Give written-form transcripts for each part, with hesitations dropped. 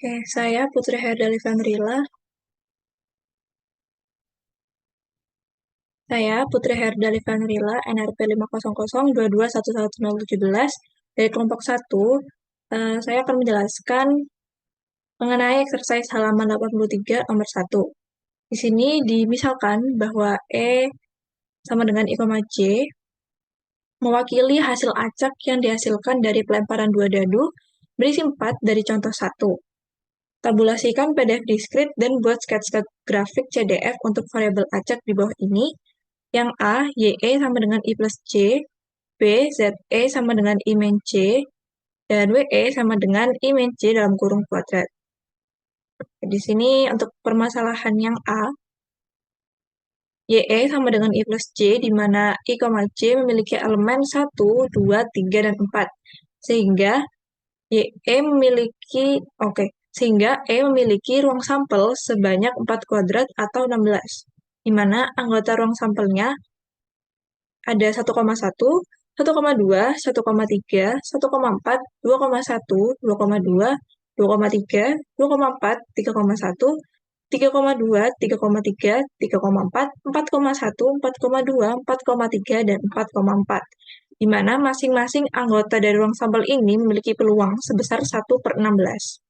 Oke, saya Putri Herdali Vanrila. Saya Putri Herdali Vanrila, NRP 500221117 dari kelompok 1. Saya akan menjelaskan mengenai exercise halaman 83 nomor 1. Di sini dimisalkan bahwa E sama dengan I, J mewakili hasil acak yang dihasilkan dari pelemparan dua dadu berisi 4 dari contoh 1. Tabulasikan PDF diskrit dan buat sketsa grafik CDF untuk variabel acak di bawah ini. Yang A, YE sama dengan I plus C, B, ZE sama dengan I min C, dan WE sama dengan I min C dalam kurung kuadrat. Di sini untuk permasalahan yang A, YE sama dengan I plus C, di mana I, C memiliki elemen 1, 2, 3, dan 4. Sehingga YE memiliki, sehingga E memiliki ruang sampel sebanyak 4 kuadrat atau 16, di mana anggota ruang sampelnya ada 1,1, 1,2, 1,3, 1,4, 2,1, 2,2, 2,3, 2,4, 3,1, 3,2, 3,3, 3,4, 4,1, 4,2, 4,3, dan 4,4, di mana masing-masing anggota dari ruang sampel ini memiliki peluang sebesar 1/16.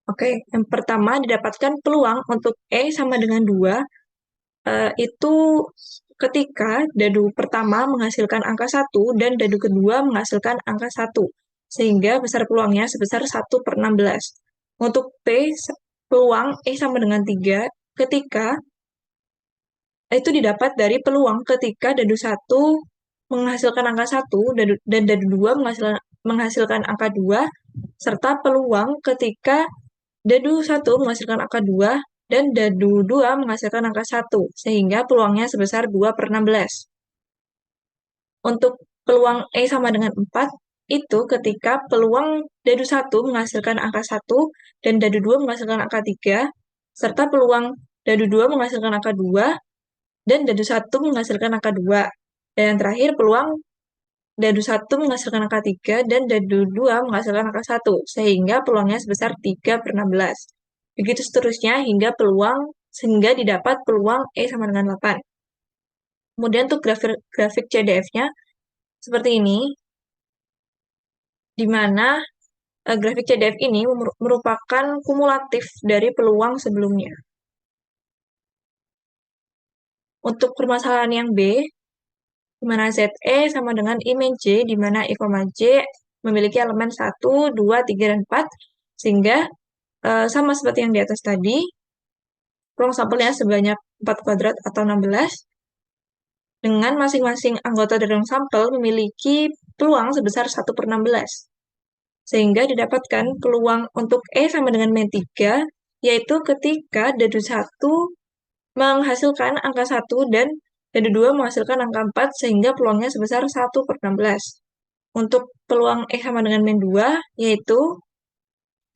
Oke, yang pertama didapatkan peluang untuk E sama dengan 2, itu ketika dadu pertama menghasilkan angka 1 dan dadu kedua menghasilkan angka 1, sehingga besar peluangnya sebesar 1/16. Untuk P, peluang E sama dengan 3 ketika itu didapat dari peluang ketika dadu 1 menghasilkan angka 1 dan dadu 2 menghasilkan angka 2, serta peluang ketika dadu 1 menghasilkan angka 2 dan dadu 2 menghasilkan angka 1, sehingga peluangnya sebesar 2/16. Untuk peluang E sama dengan 4, itu ketika peluang dadu 1 menghasilkan angka 1 dan dadu 2 menghasilkan angka 3, serta peluang dadu 2 menghasilkan angka 2 dan dadu 1 menghasilkan angka 2. Dan yang terakhir, peluang dadu 1 menghasilkan angka 3 dan dadu 2 menghasilkan angka 1, sehingga peluangnya sebesar 3/16. Begitu seterusnya sehingga didapat peluang E sama dengan 8. Kemudian untuk grafik CDF-nya seperti ini, di mana grafik CDF ini merupakan kumulatif dari peluang sebelumnya. Untuk permasalahan yang B, di mana ZE sama dengan I min J, di mana I, J memiliki elemen 1, 2, 3, dan 4, sehingga sama seperti yang di atas tadi, ruang sampelnya sebanyak 4 kuadrat atau 16, dengan masing-masing anggota dari ruang sampel memiliki peluang sebesar 1/16. Sehingga didapatkan peluang untuk E sama dengan min 3, yaitu ketika dadu 1 menghasilkan angka 1 dan dadu 2 menghasilkan angka 4, sehingga peluangnya sebesar 1/16. Untuk peluang E sama dengan min 2, yaitu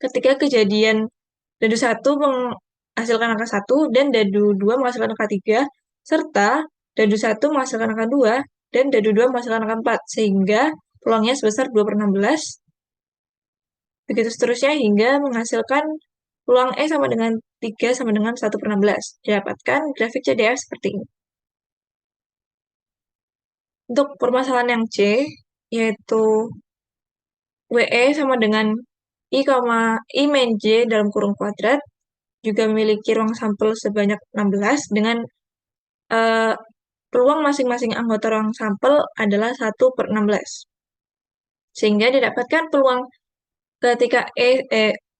ketika kejadian dadu 1 menghasilkan angka 1 dan dadu 2 menghasilkan angka 3, serta dadu 1 menghasilkan angka 2 dan dadu 2 menghasilkan angka 4, sehingga peluangnya sebesar 2/16. Begitu seterusnya hingga menghasilkan peluang E sama dengan 3 sama dengan 1/16. Didapatkan grafik CDF seperti ini. Untuk permasalahan yang C, yaitu WE sama dengan I min J dalam kurung kuadrat, juga memiliki ruang sampel sebanyak 16 dengan peluang masing-masing anggota ruang sampel adalah 1/16. Sehingga didapatkan peluang ketika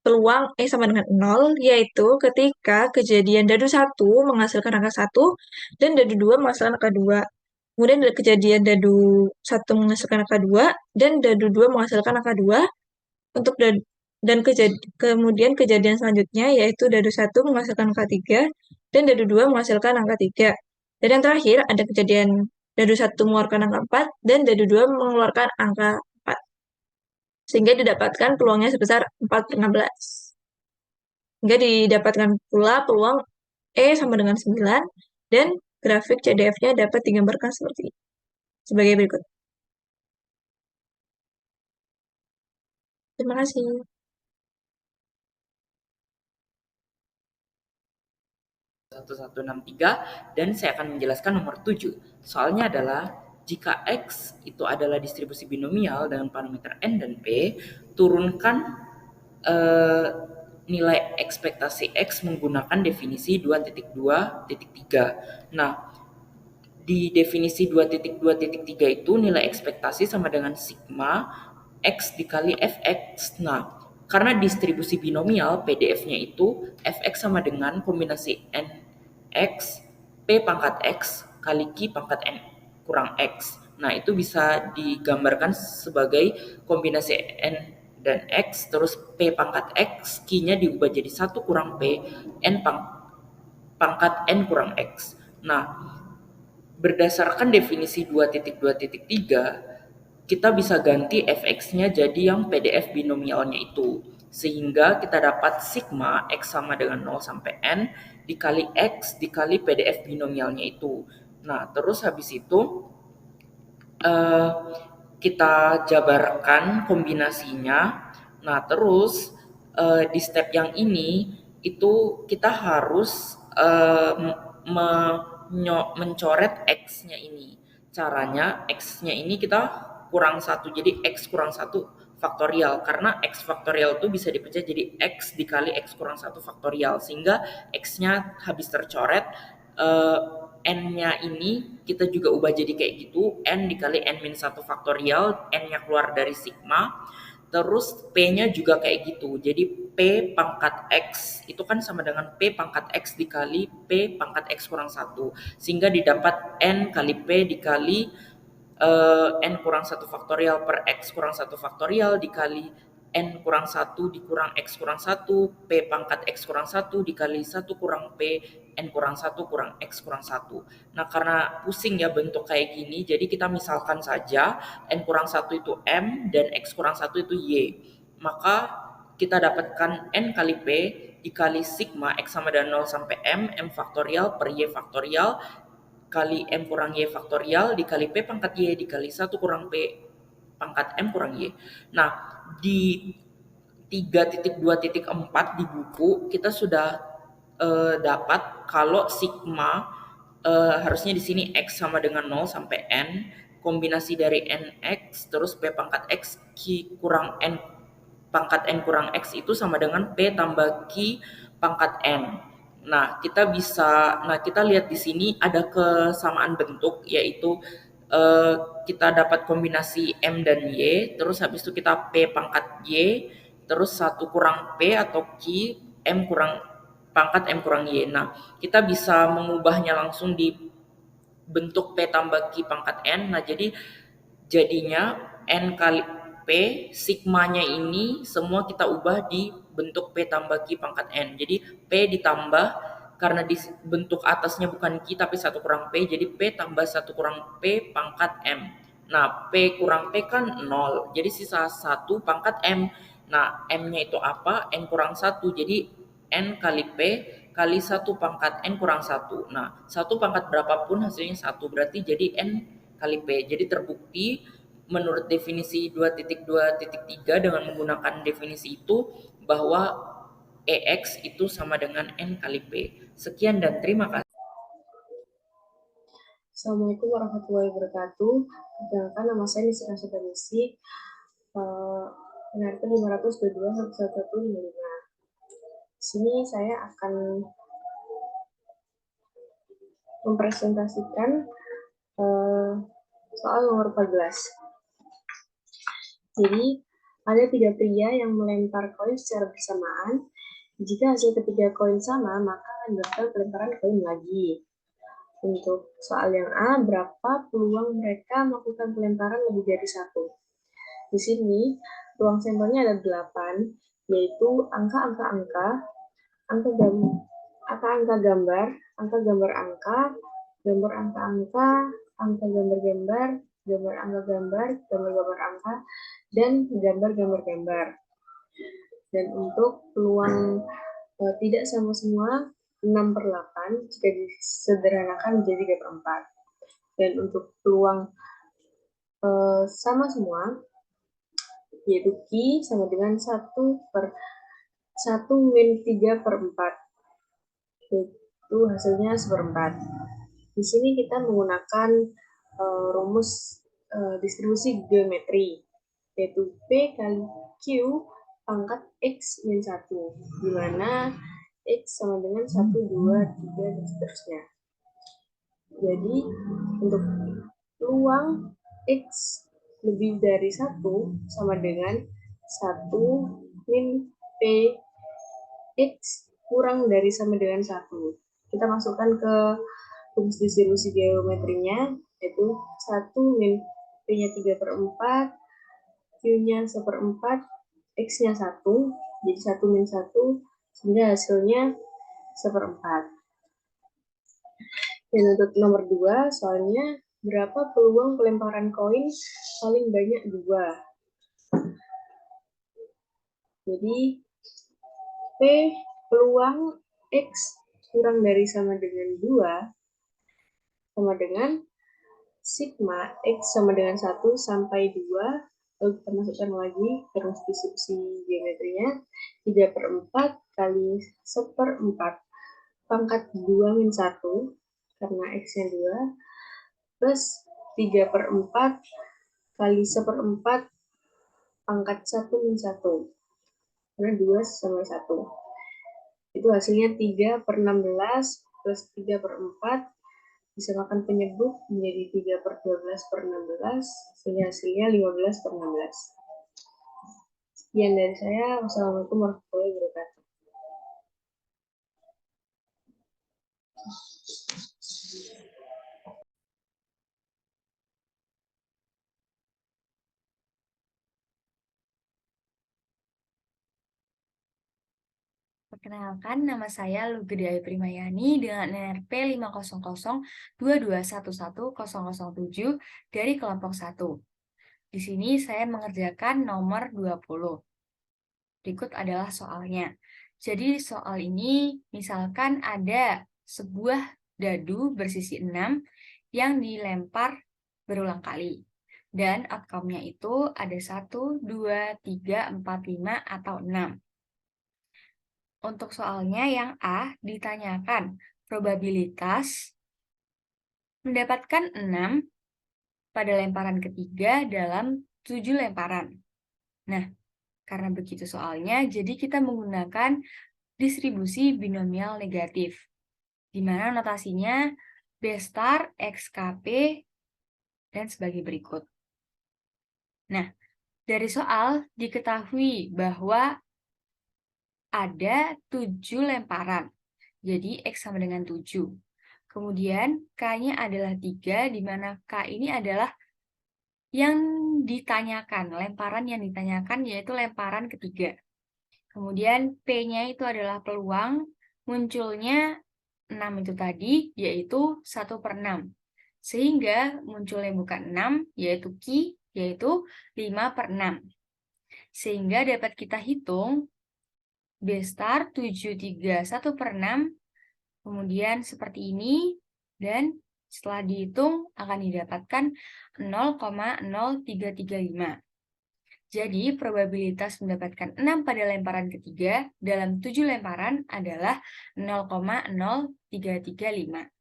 peluang E sama dengan 0, yaitu ketika kejadian dadu 1 menghasilkan angka 1 dan dadu 2 menghasilkan angka 2. Kemudian ada kejadian dadu 1 menghasilkan angka 2 dan dadu 2 menghasilkan angka 2. Kemudian kejadian selanjutnya yaitu dadu 1 menghasilkan angka 3 dan dadu 2 menghasilkan angka 3. Dan yang terakhir ada kejadian dadu 1 mengeluarkan angka 4 dan dadu 2 mengeluarkan angka 4. Sehingga didapatkan peluangnya sebesar 4/16. Hingga didapatkan pula peluang E sama dengan 9 dan grafik CDF-nya dapat digambarkan sebagai berikut. Terima kasih. 1163 dan saya akan menjelaskan nomor 7. Soalnya adalah jika X itu adalah distribusi binomial dengan parameter N dan P, turunkan eh, nilai ekspektasi X menggunakan definisi 2.2.3. Nah, di definisi 2.2.3 itu nilai ekspektasi sama dengan sigma X dikali Fx. Nah, karena distribusi binomial PDF-nya itu Fx sama dengan kombinasi Nx P pangkat X kali Q pangkat N kurang X. Nah, itu bisa digambarkan sebagai kombinasi N dan X, terus P pangkat X, Q-nya diubah jadi 1 kurang P, N pangkat N kurang X. Nah, berdasarkan definisi 2.2.3, kita bisa ganti fx-nya jadi yang PDF binomialnya itu. Sehingga kita dapat sigma x sama dengan 0 sampai n dikali x dikali PDF binomialnya itu. Nah, terus habis itu eh, kita jabarkan kombinasinya. Nah, terus di step yang ini itu kita harus mencoret X-nya ini. Caranya X-nya ini kita kurang satu, jadi X kurang satu faktorial, karena X faktorial itu bisa dipecah jadi X dikali X kurang satu faktorial, sehingga X-nya habis tercoret, N-nya ini kita juga ubah jadi kayak gitu, N dikali N-1 faktorial, N-nya keluar dari sigma, terus P-nya juga kayak gitu. Jadi P pangkat X itu kan sama dengan P pangkat X dikali P pangkat X kurang satu, sehingga didapat N kali P dikali N kurang satu faktorial per X kurang satu faktorial dikali N kurang satu dikurang X kurang satu, P pangkat X kurang satu dikali satu kurang P, N kurang satu kurang X kurang satu. Nah, karena pusing ya bentuk kayak gini, jadi kita misalkan saja N kurang satu itu M dan X kurang satu itu Y. Maka kita dapatkan N kali P dikali sigma X sama dengan 0 sampai M faktorial per Y faktorial kali M kurang Y faktorial dikali P pangkat Y dikali 1 kurang P pangkat M kurang Y. Nah, di 3.2.4 di buku kita sudah dapat kalau sigma harusnya di sini X sama dengan 0 sampai N, kombinasi dari NX terus P pangkat X Q kurang N pangkat N kurang X itu sama dengan P tambah Q pangkat N. Nah, kita lihat di sini ada kesamaan bentuk, yaitu eh, kita dapat kombinasi M dan Y, terus habis itu kita P pangkat Y, terus 1 kurang P atau Q, M kurang pangkat M kurang Y. Nah, kita bisa mengubahnya langsung di bentuk P tambah Q pangkat N. Nah, jadinya N kali P, sigmanya ini semua kita ubah di bentuk P tambah Q pangkat N. Jadi P ditambah, karena di bentuk atasnya bukan Q tapi 1 kurang P, jadi P tambah 1 kurang P pangkat M. Nah, P kurang P kan 0, jadi sisa 1 pangkat M. Nah, M-nya itu apa? N kurang 1, jadi N kali P kali 1 pangkat N kurang 1. Nah, 1 pangkat berapapun hasilnya 1, berarti jadi N kali P. Jadi terbukti menurut definisi 2.2.3 dengan menggunakan definisi itu bahwa EX itu sama dengan N kali P. Sekian dan terima kasih. Assalamualaikum warahmatullahi wabarakatuh. Perkenalkan, nama saya Nisra Sudarmisi, NRP 522 Di sini saya akan mempresentasikan soal nomor 14. Jadi, ada 3 pria yang melempar koin secara bersamaan. Jika hasil ketiga koin sama, maka akan dilakukan pelemparan koin lagi. Untuk soal yang A, berapa peluang mereka melakukan pelemparan lebih dari 1? Di sini, peluang sampelnya ada 8, yaitu angka-angka-angka, angka-angka gambar, angka gambar angka, gambar angka-angka, angka gambar-gambar, gambar angka-gambar, gambar-gambar angka, dan gambar-gambar-gambar. Dan untuk peluang tidak sama semua 6/8 jika disederhanakan menjadi 3/4. Dan untuk peluang sama semua yaitu Q sama dengan 1 min 3/4. Itu hasilnya 1/4. Di sini kita menggunakan rumus distribusi geometri, yaitu P kali Q pangkat X min 1, di mana X sama dengan 1, 2, 3, dan seterusnya. Jadi, untuk peluang X lebih dari 1 sama dengan 1 min P X kurang dari sama dengan 1. Kita masukkan ke rumus distribusi geometrinya, yaitu 1 min P-nya 3/4, Q-nya 1/4, X-nya 1, jadi 1 min 1, sehingga hasilnya 1/4. Dan untuk nomor 2, soalnya berapa peluang pelemparan koin paling banyak 2. Jadi, P peluang X kurang dari sama dengan 2 sama dengan sigma X sama dengan 1 sampai 2, lalu kita masukkan lagi ke rumus distribusi geometrinya, 3/4 kali 1/4 pangkat 2 min 1, karena X-nya 2, plus 3/4 kali 1/4 pangkat 1 min 1, karena 2 sama 1. Itu hasilnya 3/16 plus 3/4, disamakan penyebut menjadi 3/12/16, sehingga hasilnya 15/16. Sekian dari saya. Wassalamualaikum warahmatullahi wabarakatuh. Perkenalkan, nama saya Lugedai Primayani dengan NRP 50022111007 dari kelompok 1. Di sini saya mengerjakan nomor 20. Berikut adalah soalnya. Jadi soal ini misalkan ada sebuah dadu bersisi 6 yang dilempar berulang kali. Dan outcome-nya itu ada 1, 2, 3, 4, 5, atau 6. Untuk soalnya yang A ditanyakan probabilitas mendapatkan 6 pada lemparan ketiga dalam 7 lemparan. Nah, karena begitu soalnya, jadi kita menggunakan distribusi binomial negatif, di mana notasinya B star, XKP, dan sebagai berikut. Nah, dari soal diketahui bahwa ada 7 lemparan. Jadi, X sama dengan 7. Kemudian, K-nya adalah 3, di mana K ini adalah yang ditanyakan. Lemparan yang ditanyakan yaitu lemparan ketiga. Kemudian, P-nya itu adalah peluang munculnya 6 itu tadi, yaitu 1/6. Sehingga munculnya bukan 6, yaitu Q, yaitu 5/6. Sehingga dapat kita hitung B star 731/6, kemudian seperti ini, dan setelah dihitung akan didapatkan 0,0335. Jadi, probabilitas mendapatkan 6 pada lemparan ketiga dalam 7 lemparan adalah 0,0335.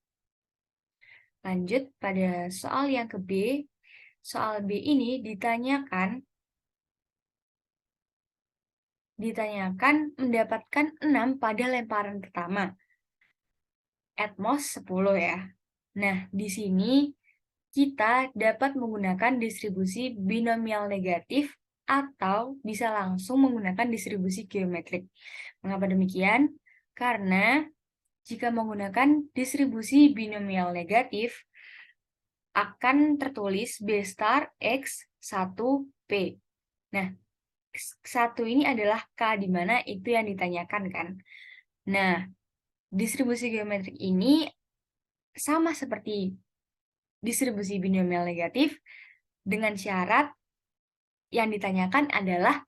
Lanjut pada soal yang ke B. Soal B ini ditanyakan mendapatkan 6 pada lemparan pertama. At most 10 ya. Nah, di sini kita dapat menggunakan distribusi binomial negatif atau bisa langsung menggunakan distribusi geometrik. Mengapa demikian? Karena jika menggunakan distribusi binomial negatif, akan tertulis B star X 1P. Nah, 1 ini adalah K, di mana itu yang ditanyakan kan. Nah, distribusi geometrik ini sama seperti distribusi binomial negatif dengan syarat yang ditanyakan adalah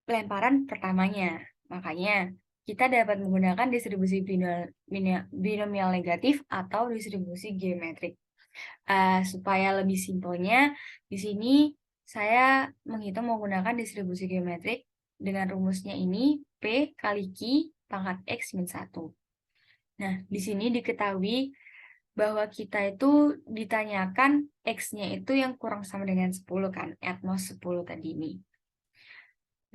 lemparan pertamanya. Makanya, kita dapat menggunakan distribusi binomial negatif atau distribusi geometrik. Supaya lebih simpelnya, di sini saya menghitung menggunakan distribusi geometrik dengan rumusnya ini P kali Q pangkat X min 1. Nah, di sini diketahui bahwa kita itu ditanyakan X-nya itu yang kurang sama dengan 10 kan, atmos 10 tadi ini.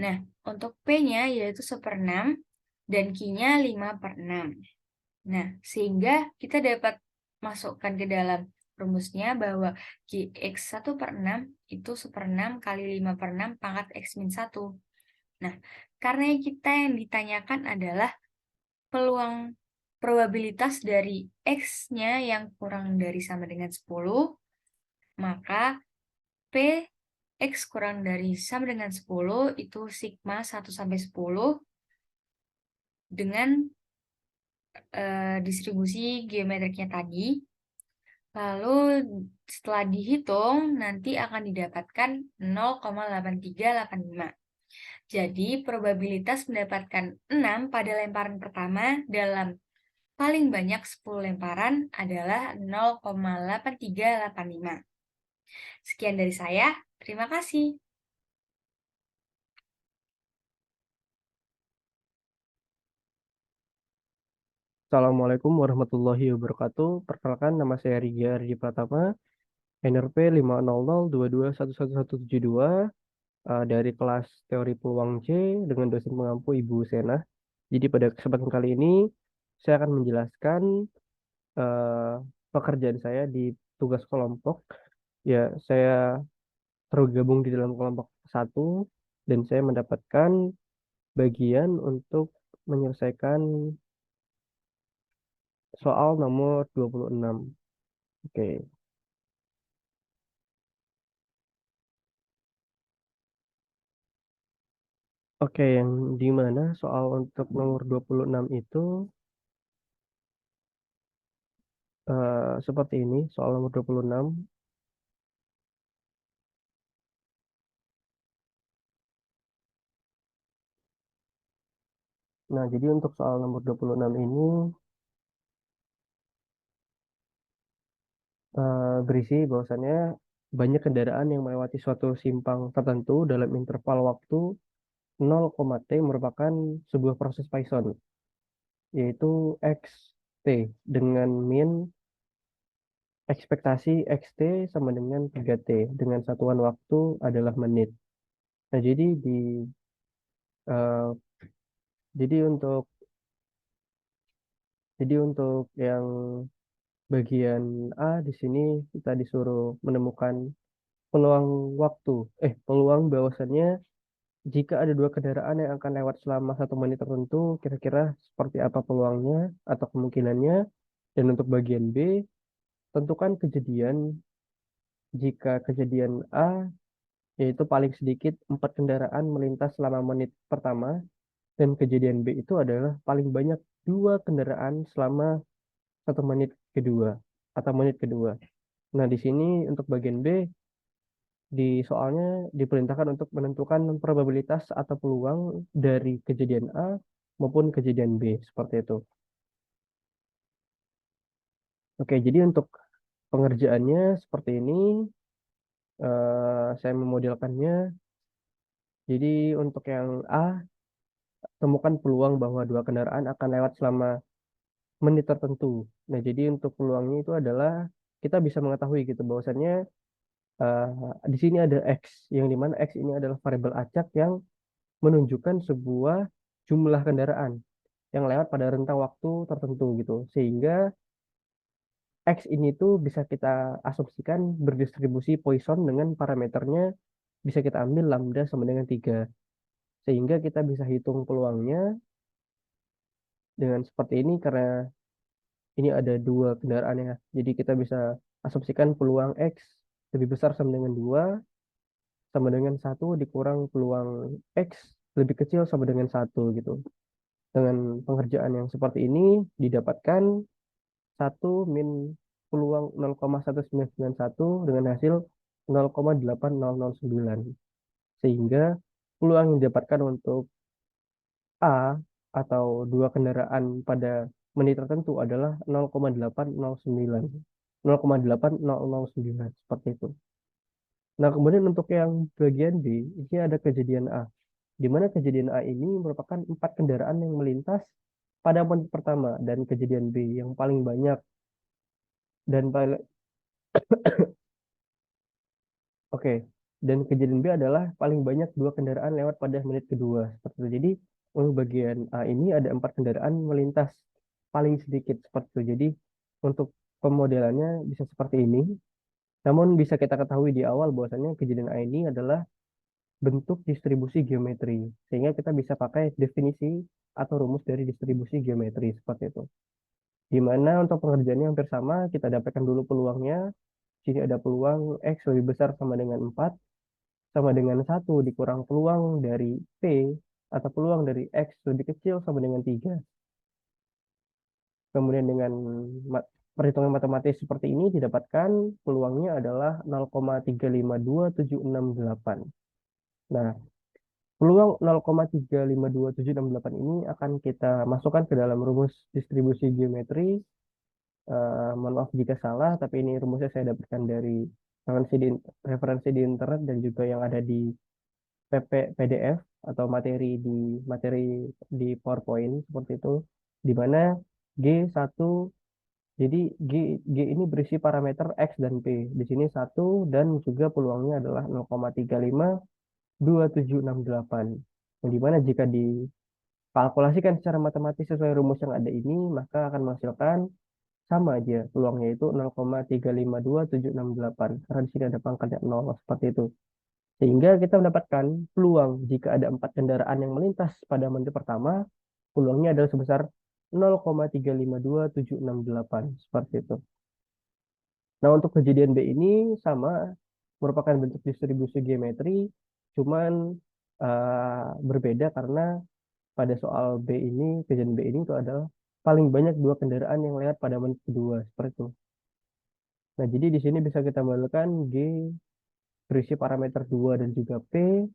Nah, untuk P-nya yaitu 1/6 dan Q-nya 5/6. Nah, sehingga kita dapat masukkan ke dalam rumusnya bahwa X 1/6 itu 1/6 kali 5/6 pangkat X min 1. Nah, karena kita yang ditanyakan adalah peluang probabilitas dari X-nya yang kurang dari sama dengan 10, maka P X kurang dari sama dengan 10 itu sigma 1 sampai 10 dengan distribusi geometriknya tadi. Lalu setelah dihitung nanti akan didapatkan 0,8385. Jadi probabilitas mendapatkan 6 pada lemparan pertama dalam paling banyak 10 lemparan adalah 0,8385. Sekian dari saya, terima kasih. Assalamualaikum warahmatullahi wabarakatuh. Perkenalkan, nama saya Riga Ardi Pratama, NRP 50022111172 dari kelas Teori Peluang C dengan dosen pengampu Ibu Sena. Jadi pada kesempatan kali ini saya akan menjelaskan eh, pekerjaan saya di tugas kelompok. Ya, saya tergabung di dalam kelompok satu dan saya mendapatkan bagian untuk menyelesaikan soal nomor 26. Oke. Oke, yang di mana soal untuk nomor 26 itu seperti ini, soal nomor 26. Nah, jadi untuk soal nomor 26 ini berisi bahwasannya banyak kendaraan yang melewati suatu simpang tertentu dalam interval waktu 0, T merupakan sebuah proses Poisson, yaitu XT dengan min ekspektasi XT sama dengan 3T dengan satuan waktu adalah menit. Nah, eh, jadi untuk yang bagian A di sini kita disuruh menemukan peluang waktu, peluang bahwasannya jika ada dua kendaraan yang akan lewat selama 1 menit tertentu, kira-kira seperti apa peluangnya atau kemungkinannya. Dan untuk bagian B, tentukan kejadian jika kejadian A yaitu paling sedikit 4 kendaraan melintas selama menit pertama dan kejadian B itu adalah paling banyak 2 kendaraan selama 1 menit kedua atau menit kedua. Nah, di sini untuk bagian B, di soalnya diperintahkan untuk menentukan probabilitas atau peluang dari kejadian A maupun kejadian B, seperti itu. Oke, jadi untuk pengerjaannya seperti ini, saya memodelkannya. Jadi untuk yang A, temukan peluang bahwa 2 kendaraan akan lewat selama menit tertentu. Nah, jadi untuk peluangnya itu adalah kita bisa mengetahui gitu bahwasannya eh, di sini ada X, yang dimana X ini adalah variabel acak yang menunjukkan sebuah jumlah kendaraan yang lewat pada rentang waktu tertentu gitu. Sehingga X ini tuh bisa kita asumsikan berdistribusi Poisson dengan parameternya bisa kita ambil lambda sama dengan 3. Sehingga kita bisa hitung peluangnya dengan seperti ini karena ini ada 2 kendaraan ya. Jadi kita bisa asumsikan peluang X lebih besar sama dengan 2 sama dengan 1 dikurang peluang X lebih kecil sama dengan 1 gitu. Dengan pengerjaan yang seperti ini didapatkan 1 min peluang 0,1991 dengan hasil 0,8009. Sehingga peluang yang didapatkan untuk A atau 2 kendaraan pada menit tertentu adalah 0,809. 0,8009 seperti itu. Nah, kemudian untuk yang bagian B, ini ada kejadian A, di mana kejadian A ini merupakan 4 kendaraan yang melintas pada menit pertama, dan kejadian B yang paling banyak dan paling oke, dan kejadian B adalah paling banyak 2 kendaraan lewat pada menit kedua. Seperti itu. Jadi untuk bagian A ini ada 4 kendaraan melintas paling sedikit seperti itu. Jadi untuk pemodelannya bisa seperti ini. Namun bisa kita ketahui di awal bahwasanya kejadian A ini adalah bentuk distribusi geometri. Sehingga kita bisa pakai definisi atau rumus dari distribusi geometri seperti itu. Di mana untuk pengerjaannya hampir sama, kita dapatkan dulu peluangnya. Sini ada peluang X lebih besar sama dengan 4 sama dengan 1 dikurang peluang dari P atau peluang dari X lebih kecil sama dengan 3. Kemudian dengan perhitungan matematis seperti ini didapatkan peluangnya adalah 0,352768. Nah, peluang 0,352768 ini akan kita masukkan ke dalam rumus distribusi geometri. Mohon maaf jika salah, tapi ini rumusnya saya dapatkan dari referensi di internet dan juga yang ada di PDF atau materi di PowerPoint seperti itu, di mana G1, jadi G ini berisi parameter X dan P. Di sini 1 dan juga peluangnya adalah 0,352768. Yang dimana jika dikalkulasikan secara matematis sesuai rumus yang ada ini, maka akan menghasilkan sama aja peluangnya itu 0,352768 karena di sini ada pangkatnya 0 seperti itu. Sehingga kita mendapatkan peluang jika ada 4 kendaraan yang melintas pada menit pertama, peluangnya adalah sebesar 0,352768 seperti itu. Nah, untuk kejadian B ini sama, merupakan bentuk distribusi geometri, cuman berbeda karena pada soal B ini, kejadian B ini itu adalah paling banyak 2 kendaraan yang lewat pada menit kedua, seperti itu. Nah, jadi di sini bisa kita melakukan G berisi parameter 2 dan juga P,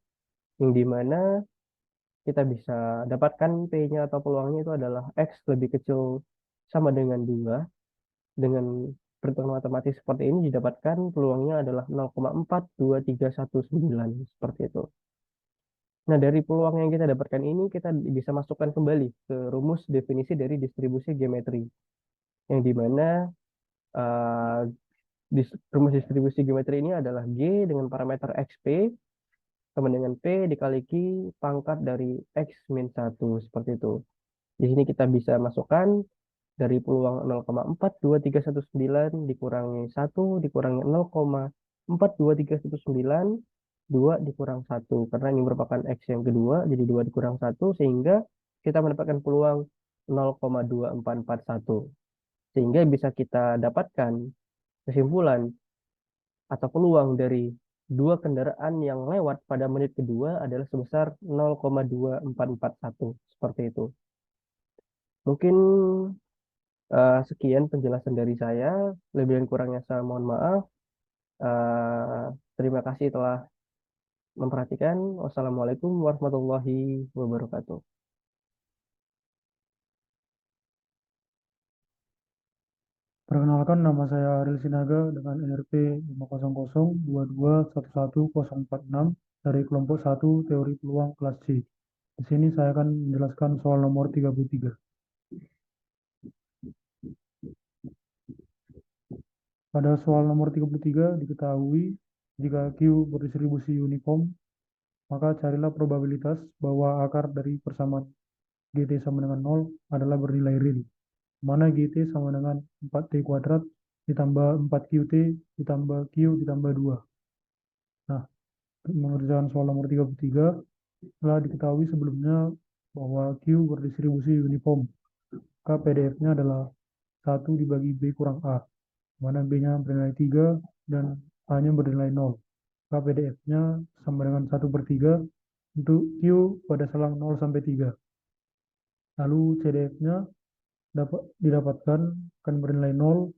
yang dimana kita bisa dapatkan P-nya atau peluangnya itu adalah X lebih kecil sama dengan 2. Dengan perhitungan matematis seperti ini didapatkan peluangnya adalah 0,42319 seperti itu. Nah, dari peluang yang kita dapatkan ini kita bisa masukkan kembali ke rumus definisi dari distribusi geometri, yang dimana uh, rumus distribusi geometri ini adalah G dengan parameter XP sama dengan P dikali Q pangkat dari X min 1 seperti itu. Di sini kita bisa masukkan dari peluang 0,42319 dikurangi 1 dikurangi 0,42319, 2 dikurang 1. Karena ini merupakan X yang kedua, jadi 2 dikurang 1, sehingga kita mendapatkan peluang 0,2441. Sehingga bisa kita dapatkan kesimpulan atau peluang dari 2 kendaraan yang lewat pada menit kedua adalah sebesar 0,2441. Seperti itu. Mungkin sekian penjelasan dari saya. Lebih dan kurangnya saya mohon maaf. Terima kasih telah memperhatikan. Wassalamualaikum warahmatullahi wabarakatuh. Perkenalkan, nama saya Ariel Sinaga dengan NRP 50022111046 dari kelompok 1 teori peluang kelas C. Di sini saya akan menjelaskan soal nomor 33. Pada soal nomor 33 diketahui jika Q berdistribusi uniform, maka carilah probabilitas bahwa akar dari persamaan GT sama dengan 0 adalah bernilai real, mana GT sama dengan 4T kuadrat ditambah 4QT ditambah Q ditambah 2. Nah, mengerjakan soal nomor 33, telah diketahui sebelumnya bahwa Q berdistribusi uniform, maka PDF-nya adalah 1 dibagi B kurang A, mana B-nya bernilai 3 dan A-nya bernilai 0. Maka PDF-nya sama dengan 1/3 untuk Q pada selang 0 sampai 3. Lalu CDF-nya didapatkan akan bernilai 0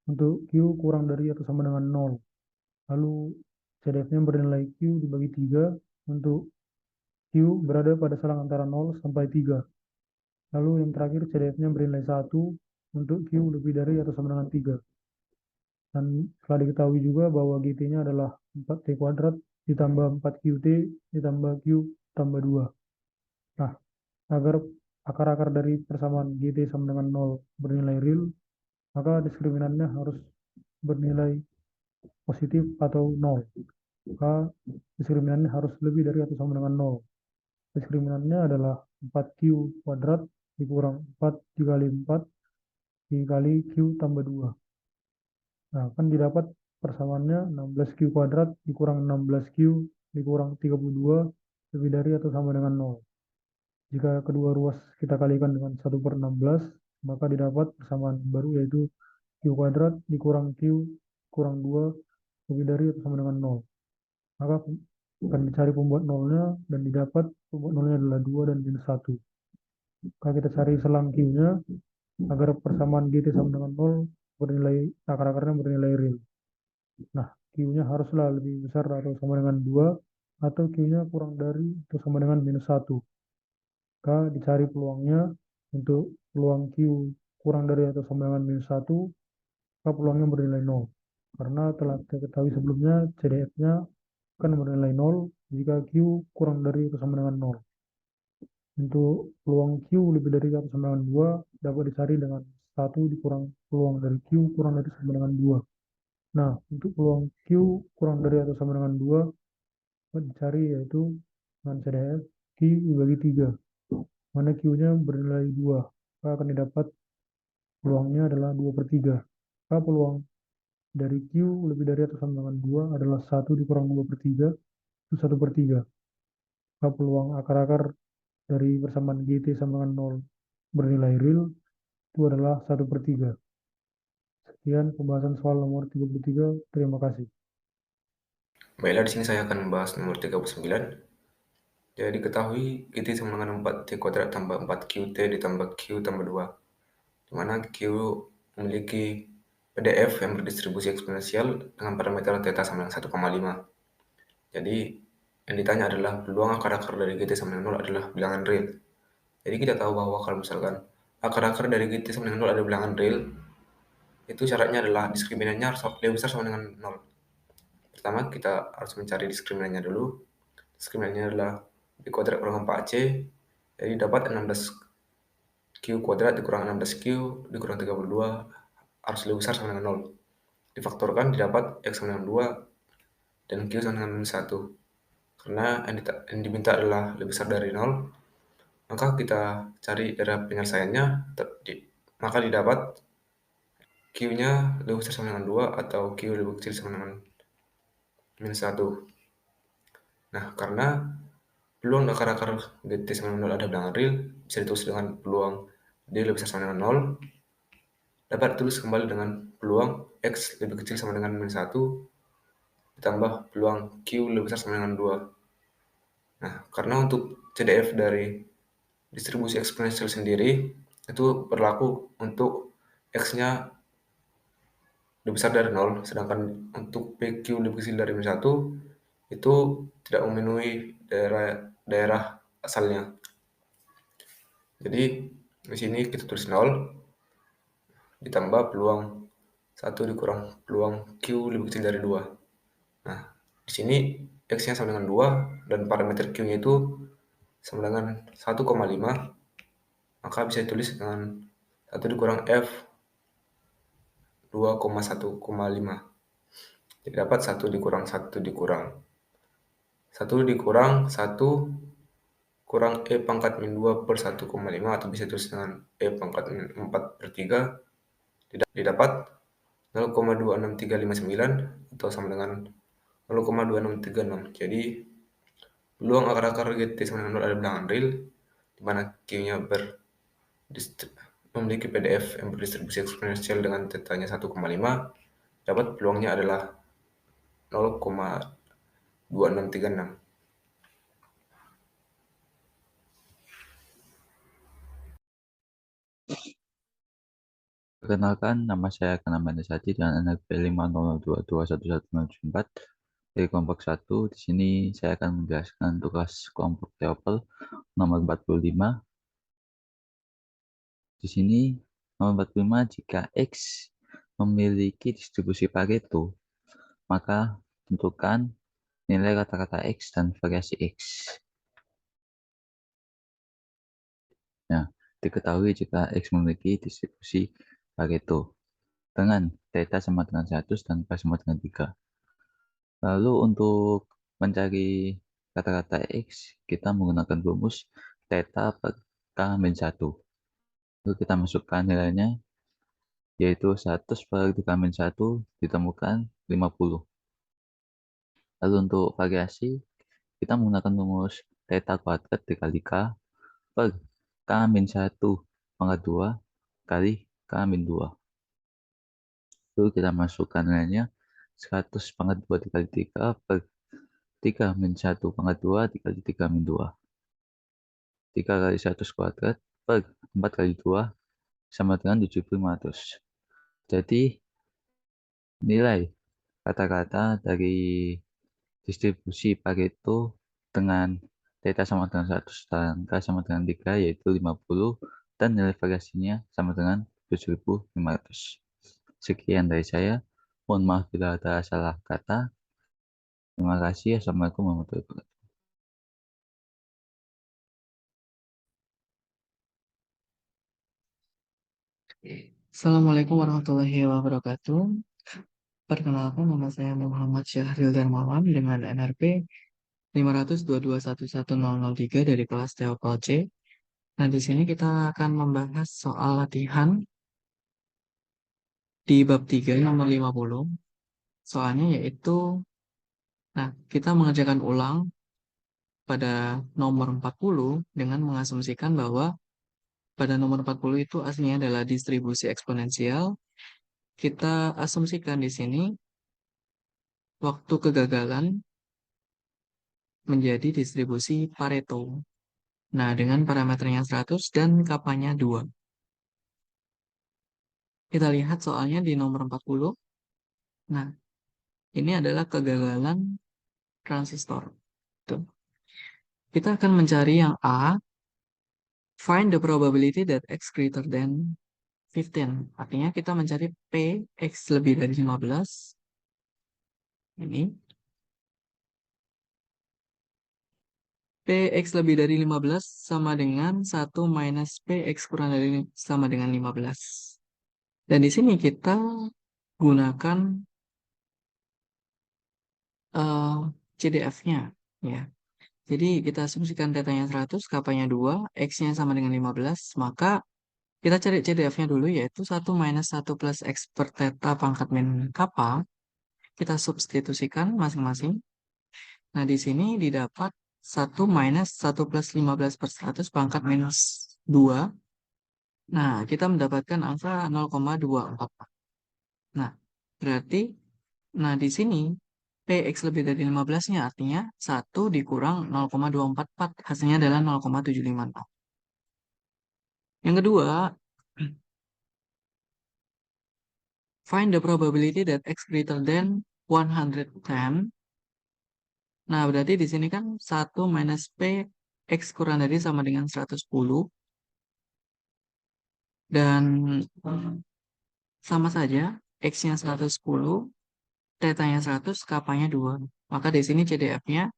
untuk Q kurang dari atau sama dengan 0. Lalu CDF-nya bernilai Q dibagi 3 untuk Q berada pada selang antara 0 sampai 3. Lalu yang terakhir CDF-nya bernilai 1 untuk Q lebih dari atau sama dengan 3. Dan telah diketahui juga bahwa GT-nya adalah 4T kuadrat ditambah 4QT ditambah Q tambah 2. Nah, agar akar-akar dari persamaan GT sama dengan 0 bernilai real, maka diskriminannya harus bernilai positif atau 0. Maka diskriminannya harus lebih dari atau sama dengan 0. Diskriminannya adalah 4Q kuadrat dikurang 4 dikali 4 dikali Q tambah 2. Nah, kan didapat persamaannya 16Q kuadrat dikurang 16Q dikurang 32 lebih dari atau sama dengan 0. Jika kedua ruas kita kalikan dengan 1/16, maka didapat persamaan baru yaitu Q kuadrat dikurang Q kurang 2 lebih dari atau sama dengan 0. Maka akan dicari pembuat nolnya dan didapat pembuat nolnya adalah 2 dan minus 1. Maka kita cari selang Q-nya agar persamaan GT sama dengan 0 bernilai akar-akarnya bernilai real. Nah, Q-nya haruslah lebih besar atau sama dengan 2 atau Q-nya kurang dari atau sama dengan minus 1. Maka dicari peluangnya untuk peluang Q kurang dari atau sama dengan minus 1, maka peluangnya bernilai 0. Karena telah kita ketahui sebelumnya CDF-nya akan bernilai 0 jika Q kurang dari atau sama dengan 0. Untuk peluang Q lebih dari atau sama dengan 2 dapat dicari dengan 1 dikurang peluang dari Q kurang dari sama dengan 2. Nah, untuk peluang Q kurang dari atau sama dengan 2 dapat dicari yaitu dengan CDF Q dibagi 3. Mana Q-nya bernilai 2, maka akan didapat peluangnya adalah 2/3. Maka peluang dari Q lebih dari atau sama dengan 2 adalah 1 dikurang 2/3, itu 1/3. Maka peluang akar-akar dari persamaan GT sama dengan 0 bernilai real itu adalah 1/3. Sekian pembahasan soal nomor 33. Terima kasih. Baiklah, di sini saya akan membahas nomor 39. Jadi ketahui GT sama dengan 4T kuadrat tambah 4QT ditambah Q tambah 2. Di mana Q memiliki PDF yang berdistribusi eksponensial dengan parameter theta sama dengan 1,5. Jadi yang ditanya adalah peluang akar-akar dari GT sama dengan 0 adalah bilangan real. Jadi kita tahu bahwa kalau misalkan akar-akar dari GT sama dengan 0 adalah bilangan real, itu syaratnya adalah diskriminannya harus lebih besar sama dengan 0. Pertama kita harus mencari diskriminannya dulu. Diskriminannya adalah B kuadrat kurang 4C, jadi dapat 16Q kuadrat dikurang 16Q dikurang 32 harus lebih besar sama dengan 0. Difaktorkan didapat X sama dengan 2 dan Q sama dengan minus 1. Karena yang diminta adalah lebih besar dari 0, maka kita cari daerah penyelesaiannya, maka didapat Q-nya lebih besar sama dengan 2 atau Q lebih kecil sama dengan minus 1. Nah, karena peluang akar-akar GT sama dengan 0 ada bilangan real, bisa ditulis dengan peluang D lebih besar sama dengan 0, dapat ditulis kembali dengan peluang X lebih kecil sama dengan minus 1, ditambah peluang Q lebih besar sama dengan 2. Nah, karena untuk CDF dari distribusi eksponensial sendiri, itu berlaku untuk X-nya lebih besar dari 0, sedangkan untuk PQ lebih kecil dari minus 1, itu tidak memenuhi daerah asalnya. Jadi di sini kita tulis 0 ditambah peluang 1 dikurang peluang Q lebih kecil dari 2. Nah, di sini X-nya sama dengan 2 dan parameter Q-nya itu sama dengan 1,5, maka bisa ditulis dengan 1 dikurang F 2,1,5. Jadi dapat 1 dikurang 1 dikurang 1 dikurang 1 kurang E pangkat min 2 per 1,5, atau bisa ditulis dengan E pangkat min 4/3, didapat 0,26359 atau sama dengan 0,2636. Jadi peluang akar-akar GT sama dengan 0 ada bilangan real, di mana Q-nya memiliki PDF yang berdistribusi eksponensial dengan tetanya 1,5, dapat peluangnya adalah 0,2636. Perkenalkan, nama saya Kana Mandasati dan NRP 50022111074 dari kelompok 1. Di sini saya akan menjelaskan tugas kelompok TOEFL nomor 45. Di sini nomor 45, jika X memiliki distribusi Pareto, maka tentukan nilai rata-rata X dan variasi X. Nah, Diketahui jika X memiliki distribusi Pareto dengan theta sama dengan 100 dan K sama dengan 3. Lalu untuk mencari kata-kata X, kita menggunakan rumus theta per K-1. Lalu kita masukkan nilainya, yaitu 100 per K-1 ditemukan 50. Lalu untuk variasi, kita menggunakan rumus theta kuadrat dikali K per K-1 pangkat 2 kali K-2. Lalu kita masukkan nilainya 100 pangkat 2 dikali 3 per 3-1 pangkat 2 dikali 3-2. 3 kali 100 kuadrat per 4 kali 2 sama dengan 7.500. Jadi nilai kata-kata dari distribusi Pareto dengan theta sama dengan 100 dan K sama dengan 3 yaitu 50 dan nilai variasinya sama dengan 7.500. Sekian dari saya. Mohon maaf bila ada salah kata. Terima kasih. Assalamualaikum warahmatullahi wabarakatuh. Assalamualaikum warahmatullahi wabarakatuh. Perkenalkan, nama saya Muhammad Syahril Darmawan dengan NRP 522111003 dari kelas Teopol C. Nah, di sini kita akan membahas soal latihan di bab 3 nomor 50. Soalnya yaitu, nah, kita mengerjakan ulang pada nomor 40 dengan mengasumsikan bahwa pada nomor 40 itu aslinya adalah distribusi eksponensial. Kita asumsikan di sini waktu kegagalan menjadi distribusi Pareto. Nah, dengan parameternya 100 dan kapanya 2. Kita lihat soalnya di nomor 40. Nah, ini adalah kegagalan transistor. Tuh. Kita akan mencari yang A. Find the probability that X greater than 15. Artinya kita mencari P, X lebih dari 15. Ini. P, X lebih dari 15 sama dengan 1 minus P, X kurang dari sama dengan 15. Dan di sini kita gunakan CDF-nya. Ya. Jadi kita asumsikan tetanya 100, kapanya 2, X-nya sama dengan 15, maka kita cari CDF-nya dulu, yaitu 1 minus 1 plus X per theta pangkat min kappa. Kita substitusikan masing-masing. Nah, di sini didapat 1 minus 1 plus 15 per 100 pangkat minus 2. Nah, kita mendapatkan angka 0,24. Nah, berarti, nah di sini Px lebih dari 15-nya artinya 1 dikurang 0,244, hasilnya adalah 0,756. Yang kedua, find the probability that X greater than 110. Nah, berarti di sini kan 1 minus P, X kurang dari sama dengan 110. Dan sama saja, X-nya 110, tetanya 100, kapanya 2. Maka di sini CDF-nya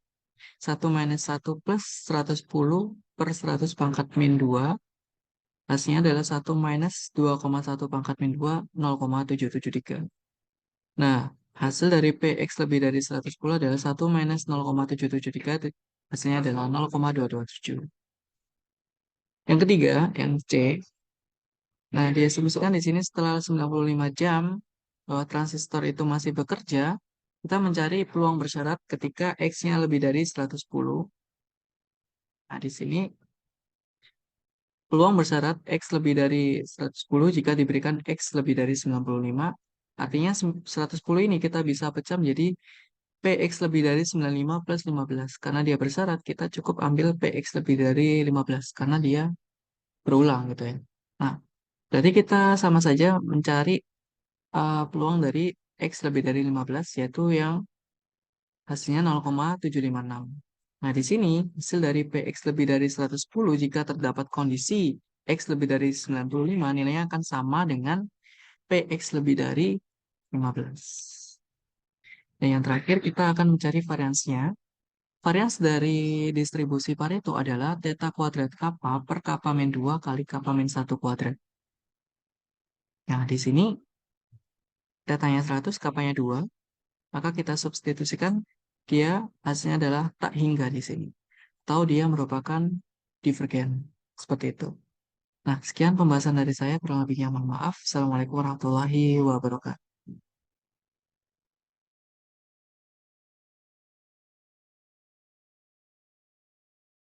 1 minus 1 plus 110 per 100 pangkat min 2. Hasilnya adalah 1 minus 2,1 pangkat min 2, 0,773. Nah, hasil dari PX lebih dari 110 adalah 1 minus 0,773, hasilnya adalah 0,227. Yang ketiga, yang C. Nah, diasumsikan di sini setelah 95 jam bahwa transistor itu masih bekerja, kita mencari peluang bersyarat ketika X-nya lebih dari 110. Nah, di sini peluang bersyarat X lebih dari 110 jika diberikan X lebih dari 95. Artinya 110 ini kita bisa pecah menjadi PX lebih dari 95 plus 15. Karena dia bersyarat, kita cukup ambil PX lebih dari 15. Karena dia berulang gitu ya. Nah, berarti kita sama saja mencari peluang dari X lebih dari 15, yaitu yang hasilnya 0,756. Nah, di sini hasil dari PX lebih dari 110 jika terdapat kondisi X lebih dari 95, nilainya akan sama dengan PX lebih dari 15. Dan yang terakhir kita akan mencari variansinya. Varians dari distribusi Pareto adalah theta kuadrat kappa per kappa min 2 kali kappa min 1 kuadrat. Nah, di sini tetanya 100, kappanya 2, maka kita substitusikan dia hasilnya adalah tak hingga di sini. Atau dia merupakan divergen. Seperti itu. Nah, sekian pembahasan dari saya. Kurang lebihnya mohon maaf. Assalamualaikum warahmatullahi wabarakatuh.